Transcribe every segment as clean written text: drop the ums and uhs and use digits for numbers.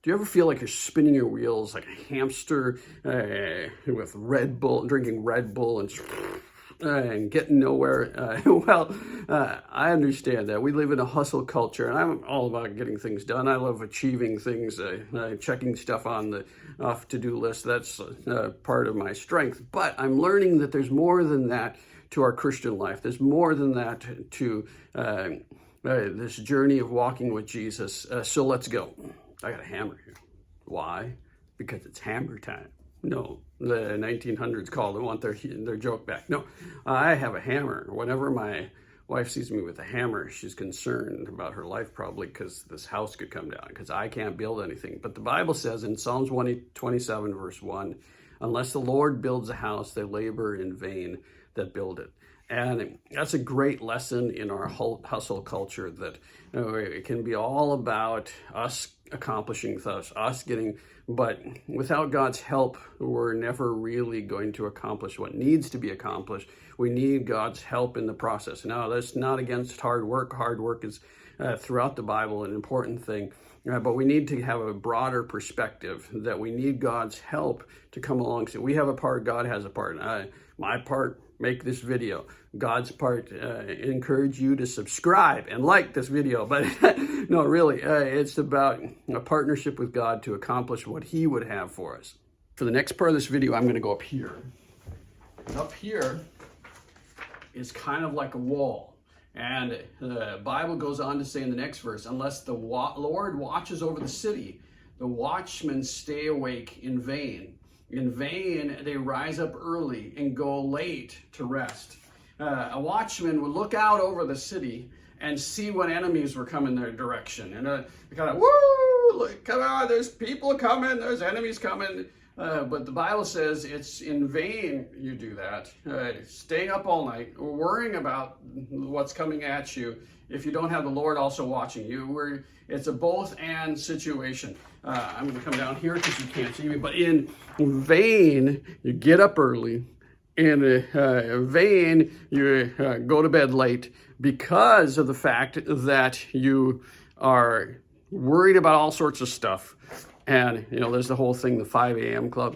Do you ever feel like you're spinning your wheels like a hamster with Red Bull, drinking Red Bull and getting nowhere? I understand that. We live in a hustle culture, and I'm all about getting things done. I love achieving things, checking stuff on the off to-do list. That's part of my strength. But I'm learning that there's more than that to our Christian life. There's more than that to this journey of walking with Jesus. So let's go. I got a hammer here. Why? Because it's hammer time. No, the 1900s called and want their joke back. No, I have a hammer. Whenever my wife sees me with a hammer, she's concerned about her life probably because this house could come down because I can't build anything. But the Bible says in Psalms 27 verse 1, unless the Lord builds a house, they labor in vain that build it. And that's a great lesson in our hustle culture that it can be all about us accomplishing us getting, but without God's help, we're never really going to accomplish what needs to be accomplished. We need God's help in the process. Now, that's not against hard work. Hard work is throughout the Bible an important thing. But we need to have a broader perspective that we need God's help to come along. So we have a part, God has a part. My part, make this video. God's part, encourage you to subscribe and like this video. But no, really, it's about a partnership with God to accomplish what He would have for us. For the next part of this video, I'm going to go up here. Up here is kind of like a wall. And the Bible goes on to say in the next verse, unless the Lord watches over the city, the watchmen stay awake in vain. In vain, they rise up early and go late to rest. A watchman would look out over the city and see when enemies were coming their direction. And kind of, woo, look, come on, there's people coming, there's enemies coming. But the Bible says it's in vain you do that. Staying up all night, worrying about what's coming at you if you don't have the Lord also watching you. It's a both and situation. I'm going to come down here because you can't see me. But in vain, you get up early. In vain, you go to bed late because of the fact that you are worried about all sorts of stuff. And, there's the whole thing, the 5 a.m. club,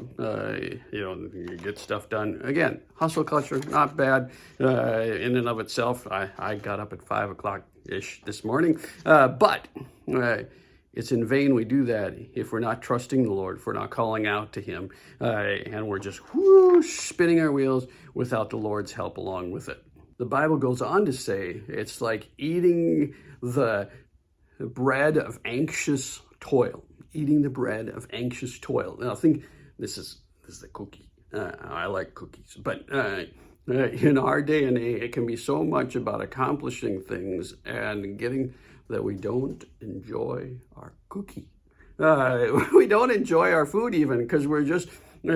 you get stuff done. Again, hustle culture, not bad in and of itself. I got up at 5 o'clock-ish this morning. But it's in vain we do that if we're not trusting the Lord, if we're not calling out to Him, and we're just spinning our wheels without the Lord's help along with it. The Bible goes on to say it's like eating the bread of anxious toil. Eating the bread of anxious toil. Now, I think this is the cookie. I like cookies, but in our day and age, it can be so much about accomplishing things and getting that we don't enjoy our cookie. We don't enjoy our food even because we're just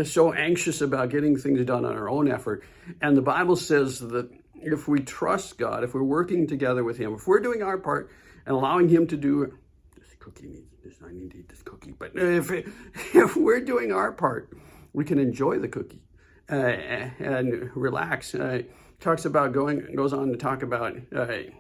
so anxious about getting things done on our own effort. And the Bible says that if we trust God, if we're working together with Him, if we're doing our part and allowing Him to do cookie needs this. I need to eat this cookie. But if we're doing our part, we can enjoy the cookie and relax. Goes on to talk about that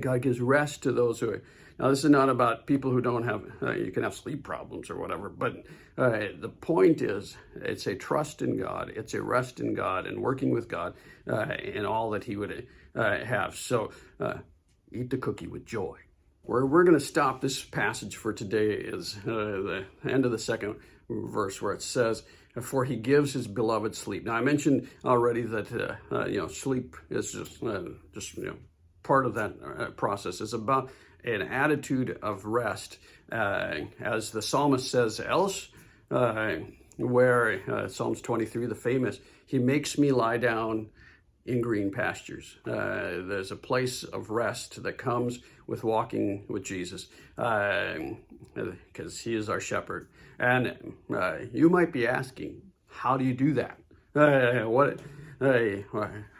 God gives rest to those who. Now, this is not about people who don't have. You can have sleep problems or whatever. But the point is, it's a trust in God. It's a rest in God and working with God in all that He would have. So eat the cookie with joy. Where we're going to stop this passage for today is the end of the second verse where it says, for He gives His beloved sleep. Now, I mentioned already that, sleep is just part of that process. It's about an attitude of rest. As the psalmist says, else, where Psalms 23, the famous, He makes me lie down in green pastures. There's a place of rest that comes with walking with Jesus because He is our shepherd. And you might be asking, how do you do that?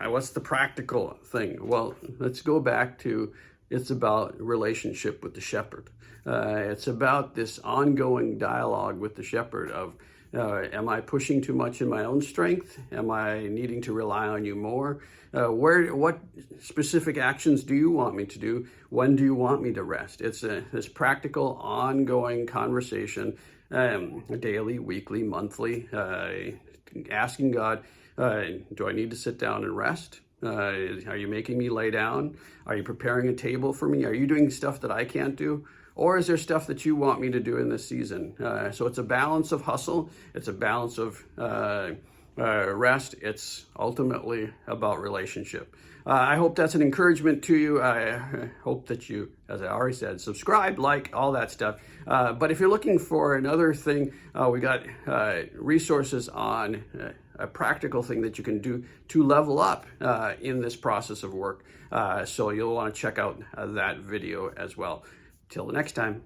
What's the practical thing? Well, let's go back to it's about relationship with the shepherd. It's about this ongoing dialogue with the shepherd of Am I pushing too much in my own strength? Am I needing to rely on you more? What specific actions do you want me to do? When do you want me to rest? It's this practical, ongoing conversation, daily, weekly, monthly, asking God, do I need to sit down and rest? Are you making me lay down? Are you preparing a table for me? Are you doing stuff that I can't do? Or is there stuff that you want me to do in this season? So it's a balance of hustle. It's a balance of rest. It's ultimately about relationship. I hope that's an encouragement to you. I hope that you, as I already said, subscribe, like, all that stuff. But if you're looking for another thing, we got resources on a practical thing that you can do to level up in this process of work. So you'll want to check out that video as well. Till the next time.